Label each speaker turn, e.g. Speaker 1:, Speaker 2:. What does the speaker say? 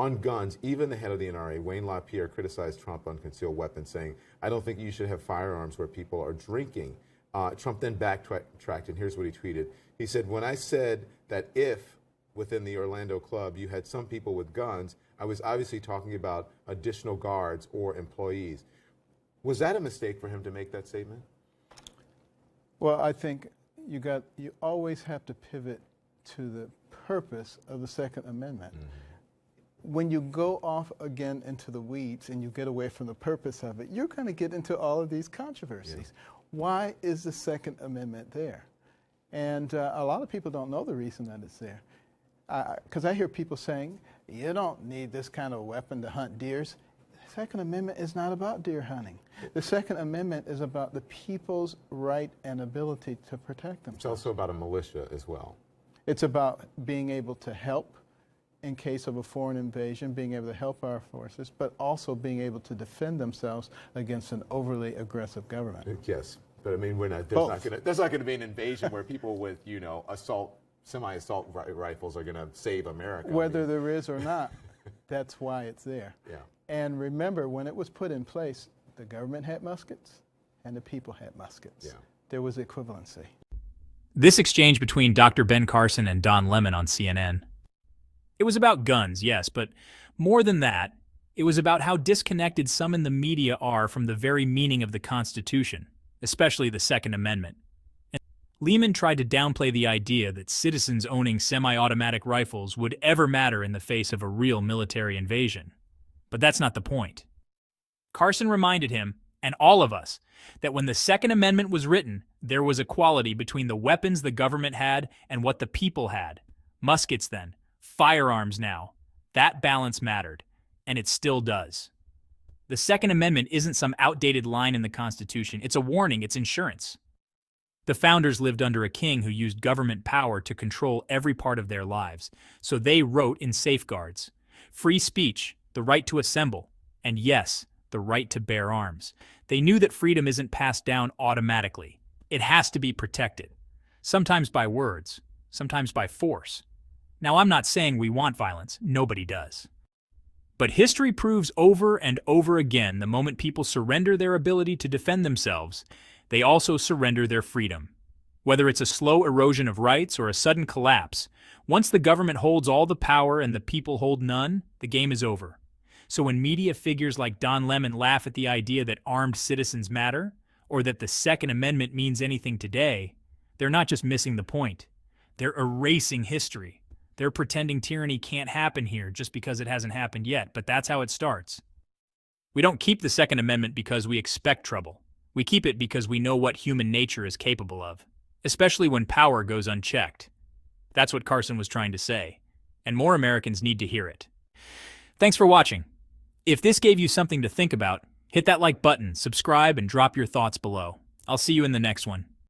Speaker 1: On guns, even the head of the NRA, Wayne LaPierre, criticized Trump on concealed weapons, saying, I don't think you should have firearms where people are drinking. Trump then backtracked, and here's what he tweeted. He said, when I said that if within the Orlando club you had some people with guns, I was obviously talking about additional guards or employees. Was that a mistake for him to make that statement?
Speaker 2: Well, I think you always have to pivot to the purpose of the Second Amendment. When you go off again into the weeds and you get away from the purpose of it, you're going to get into all of these controversies. Why is the Second Amendment there? And a lot of people don't know the reason that it's there. Because I hear people saying, you don't need this kind of weapon to hunt deers. The Second Amendment is not about deer hunting. The Second Amendment is about the people's right and ability to protect themselves.
Speaker 1: It's also about a militia as well.
Speaker 2: It's about being able to help in case of a foreign invasion, being able to help our forces, but also being able to defend themselves against an overly aggressive government.
Speaker 1: Yes, but I mean, there's not going to be an invasion where people with, semi-assault rifles are going to save America.
Speaker 2: Whether there is or not, that's why it's there.
Speaker 1: Yeah.
Speaker 2: And remember, when it was put in place, the government had muskets and the people had muskets.
Speaker 1: Yeah.
Speaker 2: There was equivalency.
Speaker 3: This exchange between Dr. Ben Carson and Don Lemon on CNN. It was about guns, yes, but more than that, it was about how disconnected some in the media are from the very meaning of the Constitution, especially the Second Amendment. And Lehman tried to downplay the idea that citizens owning semi-automatic rifles would ever matter in the face of a real military invasion. But that's not the point. Carson reminded him, and all of us, that when the Second Amendment was written, there was equality between the weapons the government had and what the people had. Muskets then. Firearms now. That balance mattered, and it still does. The Second Amendment isn't some outdated line in the Constitution. It's a warning, it's insurance. The founders lived under a king who used government power to control every part of their lives, so they wrote in safeguards. Free speech, the right to assemble, and yes, the right to bear arms. They knew that freedom isn't passed down automatically. It has to be protected, sometimes by words, sometimes by force. Now, I'm not saying we want violence. Nobody does. But history proves over and over again the moment people surrender their ability to defend themselves, they also surrender their freedom. Whether it's a slow erosion of rights or a sudden collapse, once the government holds all the power and the people hold none, the game is over. So when media figures like Don Lemon laugh at the idea that armed citizens matter, or that the Second Amendment means anything today, they're not just missing the point. They're erasing history. They're pretending tyranny can't happen here just because it hasn't happened yet, but that's how it starts. We don't keep the Second Amendment because we expect trouble. We keep it because we know what human nature is capable of, especially when power goes unchecked. That's what Carson was trying to say, and more Americans need to hear it. Thanks for watching. If this gave you something to think about, hit that like button, subscribe, and drop your thoughts below. I'll see you in the next one.